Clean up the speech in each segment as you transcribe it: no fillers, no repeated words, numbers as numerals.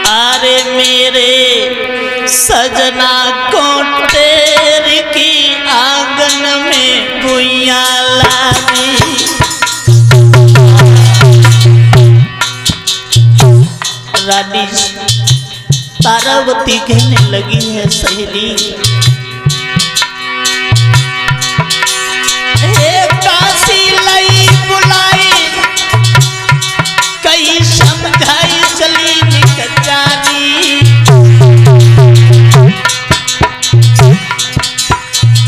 अरे मेरे सजना को तेरी की आंगन में गुइया लागी। रानी तारावती कहने लगी है सहेली, काशी लई बुलाई कई समझाई चली निकचारी।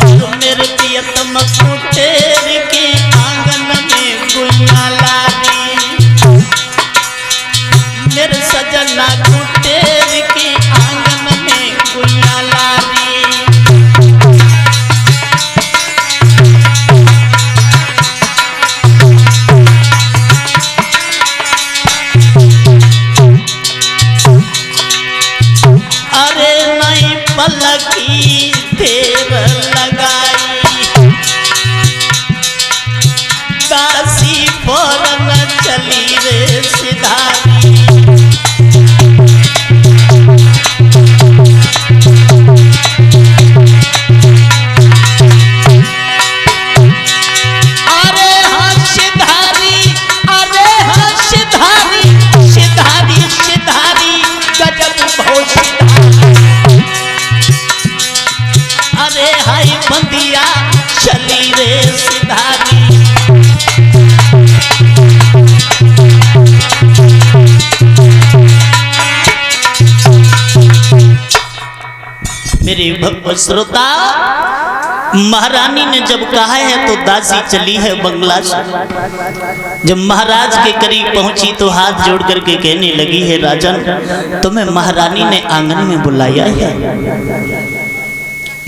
और मेरे प्रियतम को तेरी के आंगन में गुइया लागी। मेरे सजना को तेरी के आंगन में गुइया लागी। पलकी देर लगाई काशी फौरन चली रे सिधारी। अरे हाँ सिधारी, अरे हाँ सिधारी, सिधारी सिधारी गजब बहुत सिधारी। अरे हाय बंदिया चली रे सिधारी। मेरे भक्त श्रोता, महारानी ने जब कहा है तो दासी चली है बंगला से। जब महाराज के करीब पहुंची तो हाथ जोड़ करके कहने लगी है, राजन तुम्हें महारानी ने आंगन में बुलाया है।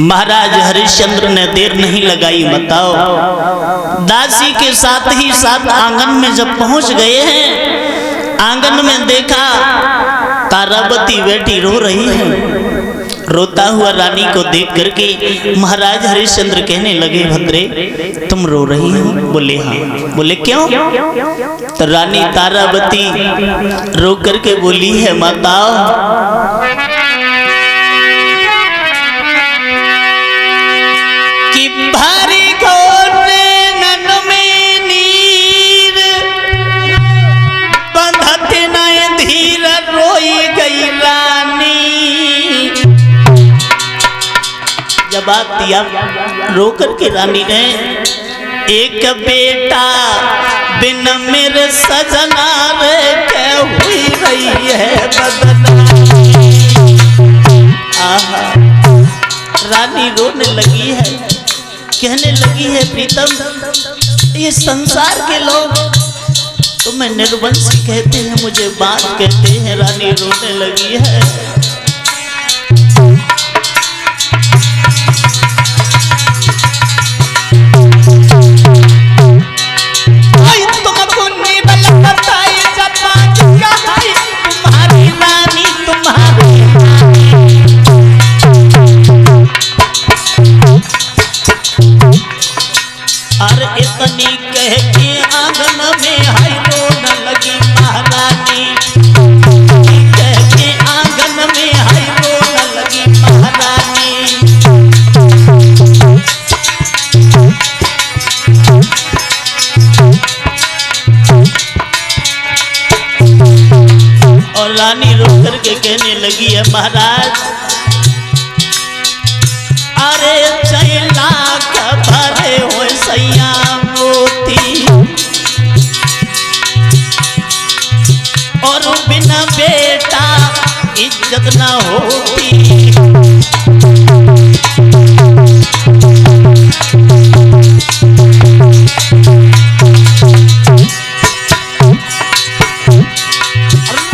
महाराज हरिश्चंद्र ने देर नहीं लगाई, बताओ। दासी के साथ ही साथ आंगन में जब पहुंच गए हैं, आंगन में देखा तारावती बैठी रो रही है। रोता हुआ रानी को देख करके महाराज हरिश्चंद्र कहने लगे, भद्रे तुम रो रही हो? बोले हाँ। बोले क्यों? तो रानी तारावती रो करके बोली है, माताओ भारी घोर नैन में नीर बंधत नय धीर रोई गई रानी। जवाब दिया रो करके रानी ने, एक बेटा बिन मेरे सजना रे क्या हुई रही है बदना। आहा, रानी रोने लगी है, कहने लगी है, प्रीतम ये संसार के लोग तुम्हें निर्वंशी कहते हैं, मुझे बात कहते हैं। रानी रोने लगी है। तुमको निबल बताई जबान कहाई तुम्हारी रानी, तुम्हारी और इतनी कह के आंगन में हाय रोने लगी महारानी। कह के आंगन में हाय रोने लगी महारानी। और रानी रो करके कहने लगी है, महाराज अरे चैला भरे हो सैया मोती और बिना बेटा इज्जत ना होती।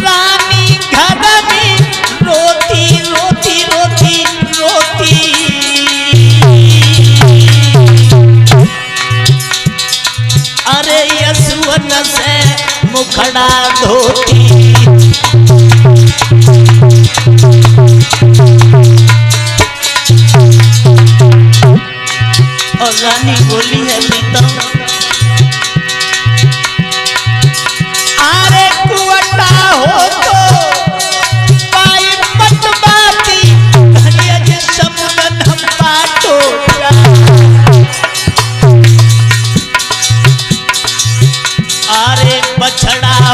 रानी घर में रोती रोती रोती रोती अरे यशवन से मुखड़ा धोती। और रानी बोली है, प्रीतम अरे कुवटा हो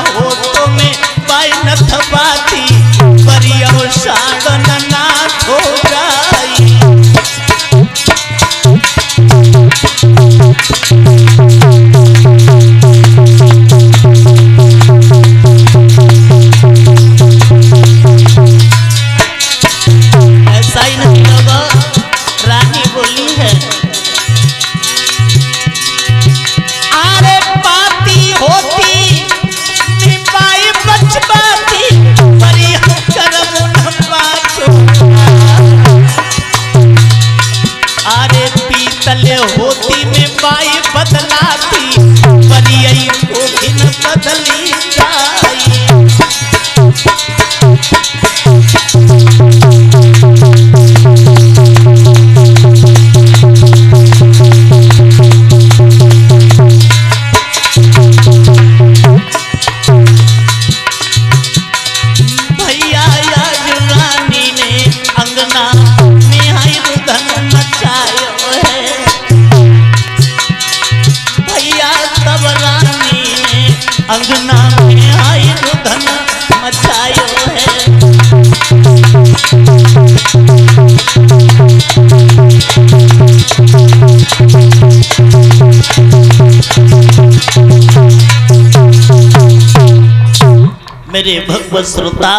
होतो में पाई न थपाती परियो सागन ना हो जाई। ऐसा ही नहीं होगा, रानी बोली है अरे पाती होती निपाई बचपाती परी करम न पाछो। अरे पीतल होती में पाई बदलाती परी को भी न बदली जाई। भैया आज रानी ने अंगना में आई रुदन मचायो है। भैया तब रानी ने अंगना में आई रुदन मचायो है। मेरे भगवत श्रोता